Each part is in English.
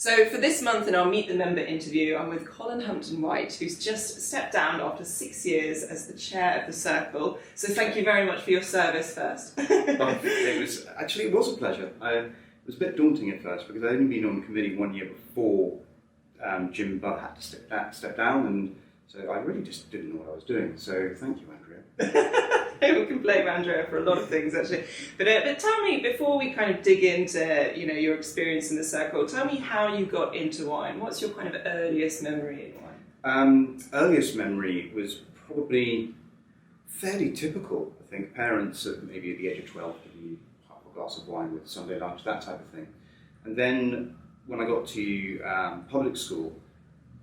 So for this month in our Meet the Member interview, I'm with Colin Hampden-White, who's just stepped down after 6 years as the chair of the Circle. So thank you very much for your service first. It was a pleasure. It was a bit daunting at first because I'd only been on the committee 1 year before Jim Butt had to step down, and so I really just didn't know what I was doing. So thank you, Andrea. We can blame Andrea for a lot of things, actually. But tell me, before we kind of dig into your experience in the Circle, tell me how you got into wine. What's your kind of earliest memory in wine? Earliest memory was probably fairly typical. I think parents at maybe at the age of 12 give you half a glass of wine with Sunday lunch, that type of thing. And then when I got to public school,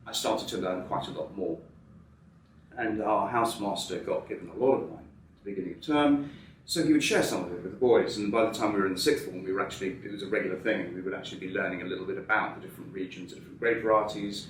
I started to learn quite a lot more. And our housemaster got given a lot of wine at the beginning of term, so he would share some of it with the boys. And by the time we were in the sixth form, it was a regular thing, and we would actually be learning a little bit about the different regions, the different grape varieties.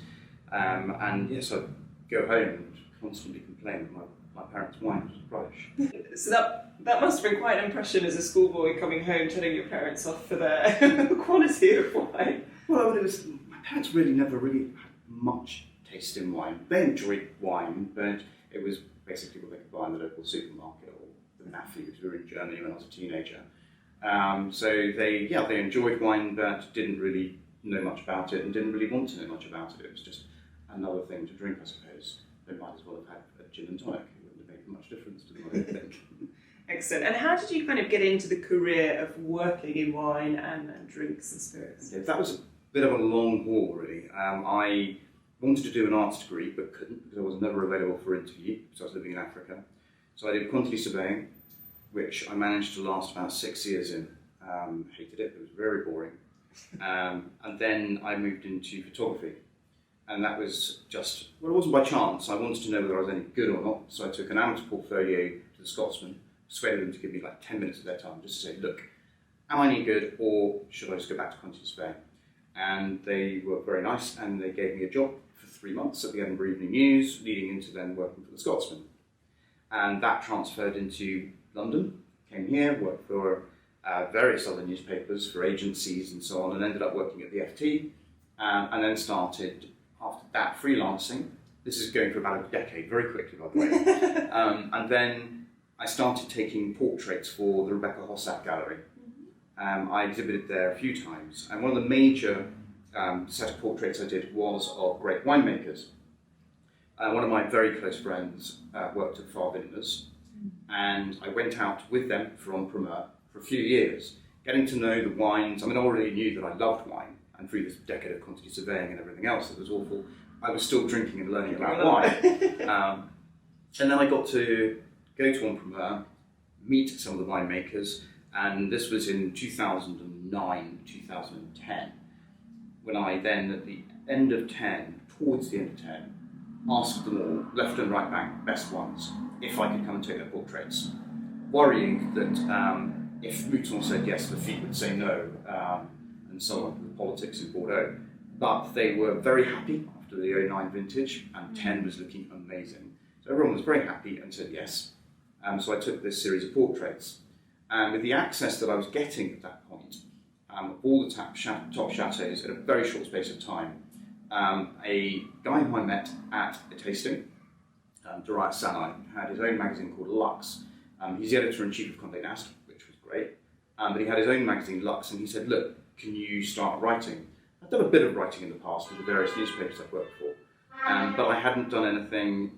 And yes, I'd go home and constantly complain that my parents' wine was rubbish. So that must have been quite an impression as a schoolboy coming home telling your parents off for the quality of wine. Well, my parents never really had much taste in wine. They enjoyed wine, but it was basically what they could buy in the local supermarket or the Naffy, because we were in Germany when I was a teenager. So they enjoyed wine, but didn't really know much about it and didn't really want to know much about it. It was just another thing to drink, I suppose. They might as well have had a gin and tonic. It wouldn't have made much difference to them, I don't think. Excellent. And how did you kind of get into the career of working in wine and drinks and spirits? Yeah, that was a bit of a long haul, really. I wanted to do an arts degree, but couldn't because I was never available for interview because I was living in Africa. So I did quantity surveying, which I managed to last about 6 years in. Hated it was very boring. And then I moved into photography. And that was just, well, it wasn't by chance. I wanted to know whether I was any good or not. So I took an amateur portfolio to the Scotsman, persuaded them to give me like 10 minutes of their time just to say, look, am I any good or should I just go back to quantity surveying? And they were very nice, and they gave me a job for 3 months at the Edinburgh Evening News, leading into then working for the Scotsman. And that transferred into London, came here, worked for various other newspapers, for agencies and so on, and ended up working at the FT, and then started, after that, freelancing. This is going for about a decade, very quickly, by the way. And then I started taking portraits for the Rebecca Hossack Gallery. I exhibited there a few times, and one of the major set of portraits I did was of great winemakers. One of my very close friends worked at Far Vintners, and I went out with them from Premier for a few years, getting to know the wines. I mean, I already knew that I loved wine, and through this decade of quantity surveying and everything else that was awful, I was still drinking and learning about wine. And then I got to go to Premier, meet some of the winemakers, and this was in 2009, 2010, when I then, at the end of 10, towards the end of 10, asked them all, left and right back, best ones, if I could come and take their portraits, worrying that if Mouton said yes, Lafitte would say no, and so on, the politics in Bordeaux. But they were very happy after the 09 vintage, and 10 was looking amazing. So everyone was very happy and said yes. So I took this series of portraits. And with the access that I was getting at that point, all the top chateaus in a very short space of time, a guy who I met at a tasting, Darius Sanai, had his own magazine called Lux. He's the editor-in-chief of Condé Nast, which was great, but he had his own magazine, Lux, and he said, look, can you start writing? I've done a bit of writing in the past with the various newspapers I've worked for, but I hadn't done anything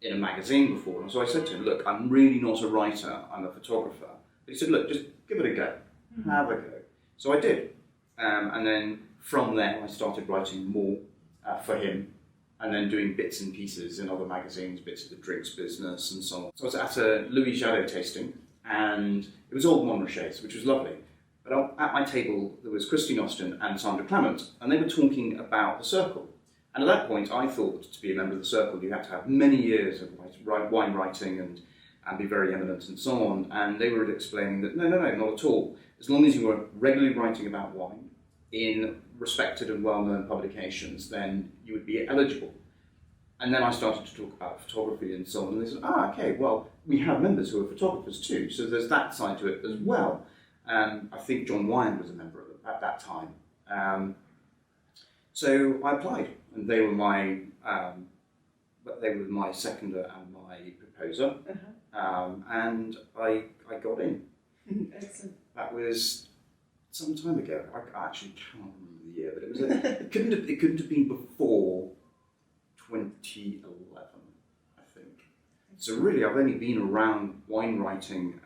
in a magazine before, and so I said to him, look, I'm really not a writer, I'm a photographer. But he said, look, just give it a go, have a go. So I did, and then from there I started writing more for him, and then doing bits and pieces in other magazines, bits of the drinks business and so on. So I was at a Louis Jadot tasting, and it was all Montrachet's, which was lovely. But at my table there was Christine Austin and Sandra Clement, and they were talking about the Circle. And at that point I thought to be a member of the Circle you had to have many years of wine writing and be very eminent and so on, and they were explaining that no, not at all. As long as you were regularly writing about wine in respected and well-known publications, then you would be eligible. And then I started to talk about photography and so on, and they said, okay, well, we have members who are photographers too, so there's that side to it as well. I think John Wyan was a member of it at that time. So I applied, and they were my seconder and my proposer, and I got in. Excellent. That was some time ago. I actually can't remember the year, but it was it couldn't have been before 2011, I think. So really, I've only been around wine writing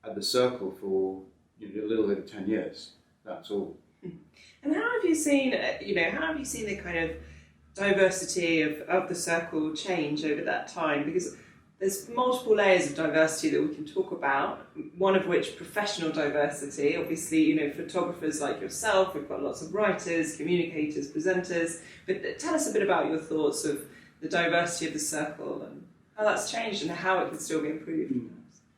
at the Circle for a little over 10 years. That's all. And how have you seen, the kind of diversity of the Circle change over that time? Because there's multiple layers of diversity that we can talk about, one of which professional diversity. Obviously, photographers like yourself, we've got lots of writers, communicators, presenters, but tell us a bit about your thoughts of the diversity of the Circle and how that's changed and how it can still be improved.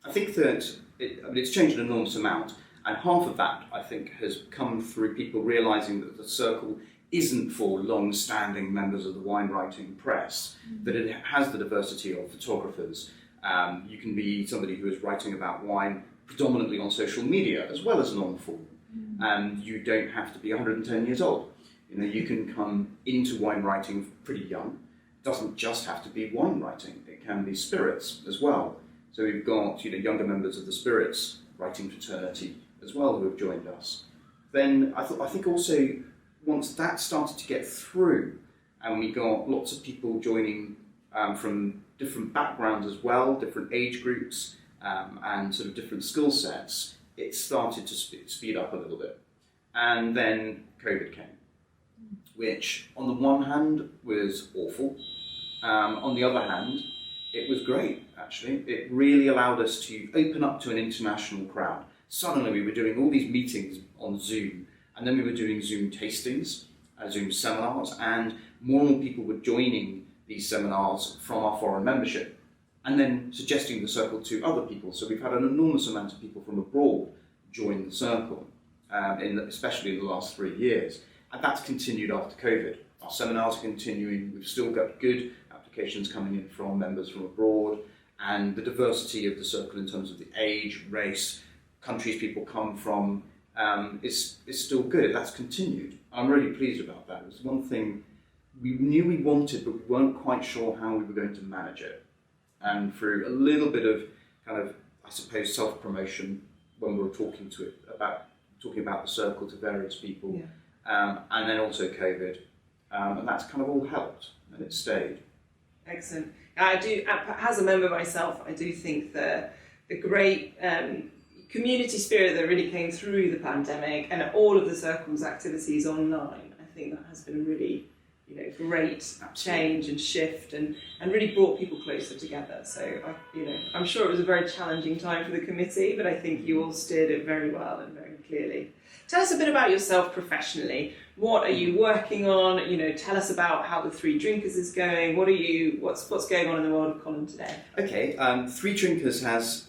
I think that it's changed an enormous amount, and half of that, I think, has come through people realising that the Circle isn't for long-standing members of the wine writing press, that it has the diversity of photographers. You can be somebody who is writing about wine predominantly on social media as well as long form, and you don't have to be 110 years old. You can come into wine writing pretty young. It doesn't just have to be wine writing, it can be spirits as well. So we've got younger members of the spirits writing fraternity as well who have joined us. Then I think also once that started to get through, and we got lots of people joining from different backgrounds as well, different age groups, and sort of different skill sets, it started to speed up a little bit. And then COVID came, which on the one hand was awful. On the other hand, it was great, actually. It really allowed us to open up to an international crowd. Suddenly we were doing all these meetings on Zoom, and then we were doing Zoom tastings, Zoom seminars, and more people were joining these seminars from our foreign membership, and then suggesting the Circle to other people. So we've had an enormous amount of people from abroad join the Circle, especially in the last 3 years. And that's continued after COVID. Our seminars are continuing. We've still got good applications coming in from members from abroad, and the diversity of the Circle in terms of the age, race, countries people come from, is still good. That's continued. I'm really pleased about that. It was one thing we knew we wanted, but we weren't quite sure how we were going to manage it. And through a little bit of kind of, I suppose, self-promotion when we were talking about the Circle to various people, and then also COVID, and that's kind of all helped, and it stayed. Excellent. I do, as a member myself, I do think the great community spirit that really came through the pandemic and all of the Circle's activities online, I think that has been a really great change and shift and really brought people closer together. So I'm sure it was a very challenging time for the committee, but I think you all steered it very well and very clearly. Tell us a bit about yourself professionally. What are you working on? Tell us about how the Three Drinkers is going. What's going on in the world of Colin today? Okay, Three Drinkers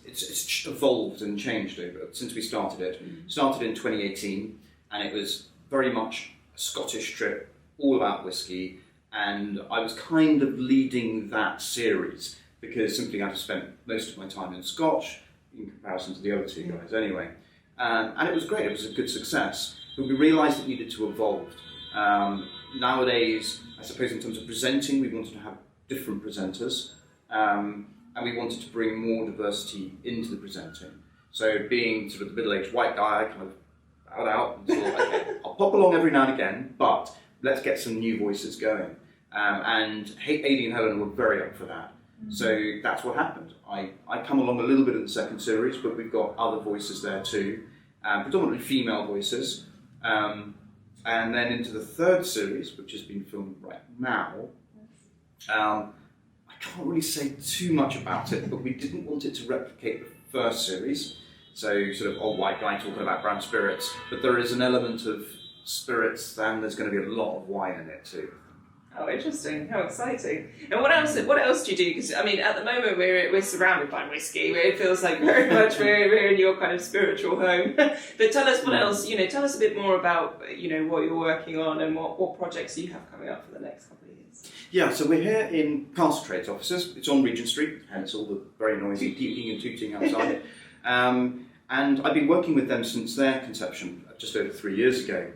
it's evolved and changed since we started it. Started in 2018, and it was very much a Scottish trip, all about whiskey, and I was kind of leading that series because simply I've spent most of my time in Scotch in comparison to the other two guys anyway. And it was great, it was a good success, but we realised it needed to evolve. Nowadays, I suppose in terms of presenting, we wanted to have different presenters, and we wanted to bring more diversity into the presenting. So being sort of the middle-aged white guy, I kind of bowed out and thought, okay, I'll pop along every now and again, but let's get some new voices going. And Adi and Helen were very up for that. So that's what happened. I come along a little bit in the second series, but we've got other voices there too, predominantly female voices. And then into the third series, which has been filmed right now. I can't really say too much about it, but we didn't want it to replicate the first series. So sort of old white guy talking about brown spirits, but there is an element of spirits, and there's going to be a lot of wine in it too. Oh, interesting! How exciting! And what else do you do? Because I mean, at the moment we're surrounded by whiskey. It feels like very much we're in your kind of spiritual home. But tell us what else. Tell us a bit more about what you're working on and what projects you have coming up for the next couple of years. Yeah, so we're here in Castle Trades offices. It's on Regent Street, hence all the very noisy beeping and tooting outside. And I've been working with them since their conception, just over 3 years ago.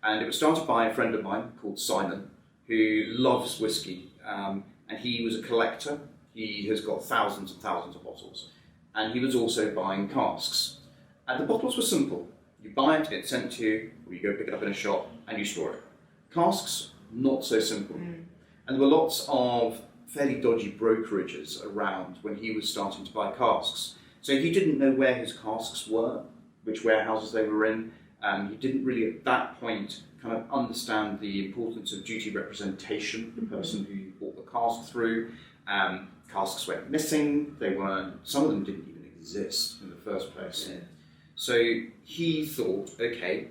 And it was started by a friend of mine called Simon, who loves whiskey, and he was a collector. He has got thousands and thousands of bottles, and he was also buying casks. And the bottles were simple. You buy it, it's sent to you, or you go pick it up in a shop, and you store it. Casks, not so simple. And there were lots of fairly dodgy brokerages around when he was starting to buy casks. So he didn't know where his casks were, which warehouses they were in. He didn't really at that point kind of understand the importance of duty representation, the person who bought the cask through. Casks went missing, some of them didn't even exist in the first place. Yeah. So he thought, okay,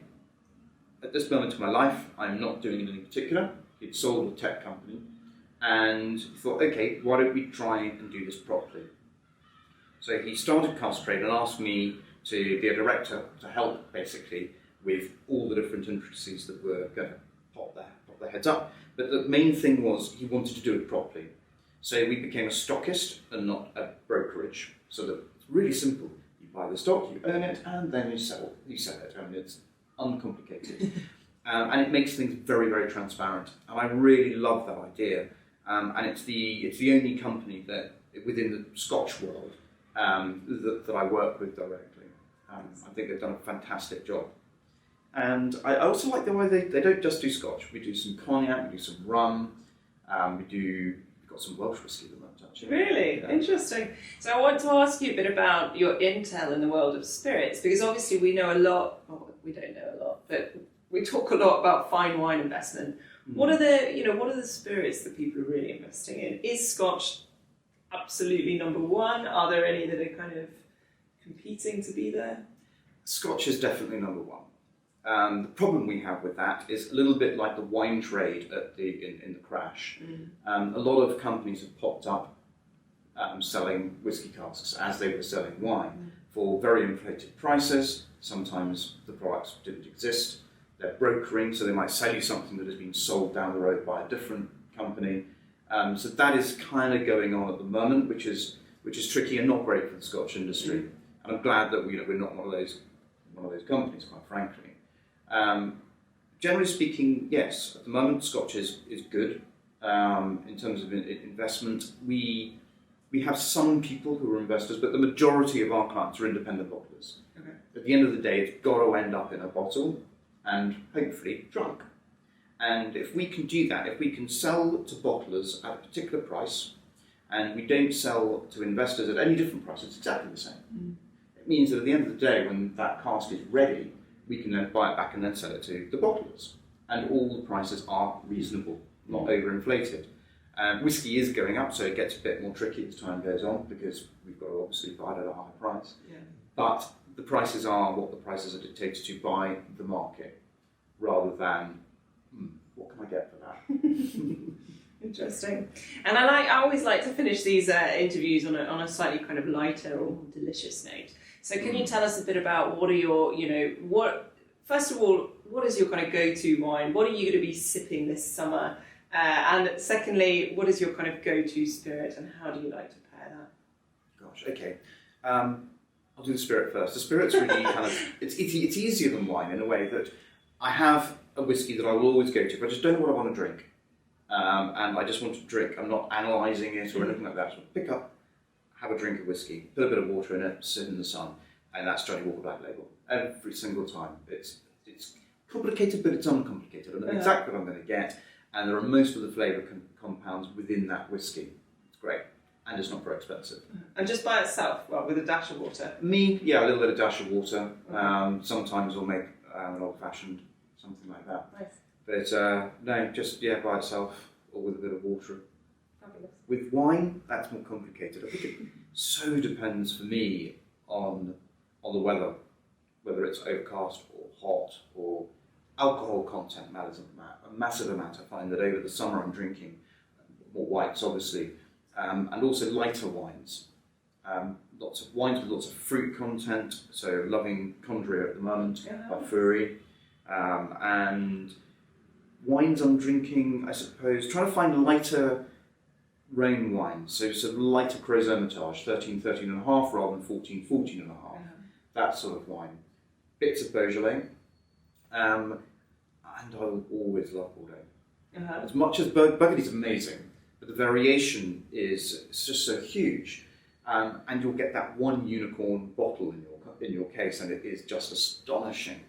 at this moment of my life, I'm not doing anything particular. He'd sold a tech company, and he thought, okay, why don't we try and do this properly? So he started Cask Trade and asked me to be a director to help, basically, with all the different intricacies that were going to pop their heads up. But the main thing was he wanted to do it properly. So we became a stockist and not a brokerage. So that it's really simple. You buy the stock, you own it, and then you sell it. I mean, it's uncomplicated. And it makes things very, very transparent. And I really love that idea. And it's the only company that within the Scotch world that I work with directly. I think they've done a fantastic job. And I also like the way they don't just do Scotch. We do some cognac, we do some rum, we've got some Welsh whiskey at the moment, actually. Really? Yeah. Interesting. So I want to ask you a bit about your intel in the world of spirits, because obviously we know a lot, well, we don't know a lot, but we talk a lot about fine wine investment. What are the spirits that people are really investing in? Is Scotch absolutely number one? Are there any that are kind of competing to be there? Scotch is definitely number one. The problem we have with that is a little bit like the wine trade in the crash. A lot of companies have popped up selling whiskey casks as they were selling wine for very inflated prices. Sometimes the products didn't exist. They're brokering, so they might sell you something that has been sold down the road by a different company. So that is kind of going on at the moment, which is tricky and not great for the Scotch industry. And I'm glad that we're not one of those companies, quite frankly. Generally speaking, yes, at the moment Scotch is good in terms of investment. We have some people who are investors, but the majority of our clients are independent bottlers. Okay. At the end of the day, it's got to end up in a bottle and hopefully drunk. And if we can do that, if we can sell to bottlers at a particular price, and we don't sell to investors at any different price, it's exactly the same. It means that at the end of the day, when that cask is ready, we can then buy it back and then sell it to the bottlers. And all the prices are reasonable, not overinflated. Whiskey is going up, so it gets a bit more tricky as time goes on, because we've got to obviously buy it at a higher price. Yeah. But the prices are what the prices are dictated to by the market, rather than, what can I get for that? Interesting. And I always like to finish these interviews on a slightly kind of lighter or more delicious note. So can you tell us a bit about what are your, first of all, what is your kind of go-to wine? What are you going to be sipping this summer? And secondly, what is your kind of go-to spirit, and how do you like to pair that? Gosh, okay. I'll do the spirit first. The spirit's really kind of, it's easier than wine in a way that I have a whiskey that I will always go to, but I just don't know what I want to drink. And I just want to drink. I'm not analysing it or anything like that. So pick up, have a drink of whiskey, put a bit of water in it, sit in the sun, and that's Johnny Walker Black Label. Every single time. It's complicated, but it's uncomplicated. I know exactly what I'm going to get, and there are most of the flavour compounds within that whiskey. It's great, and it's not very expensive. And just by itself, well, with a dash of water? A little bit of dash of water. Okay. Sometimes I'll make an old-fashioned, something like that. Nice. But no, just by itself or with a bit of water. Fabulous. With wine, that's more complicated. I think it so depends for me on the weather, whether it's overcast or hot, or alcohol content matters a massive amount. I find that over the summer I'm drinking more whites, obviously, and also lighter wines. Lots of wines with lots of fruit content. So loving Condria at the moment by Fury, and wines I'm drinking, I suppose, trying to find lighter Rhone wines, so sort of lighter Crozermitage, 13.5 rather than 14.5. That sort of wine. Bits of Beaujolais. and I will always love Bordeaux. Uh-huh. As much as Burgundy's amazing, but the variation is it's just so huge, and you'll get that one unicorn bottle in your case, and it is just astonishing.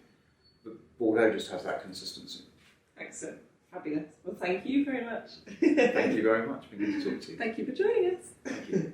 But Bordeaux just has that consistency. Excellent. Fabulous. Well, thank you very much. Thank you very much. Been good to talk to you. Thank you for joining us. Thank you.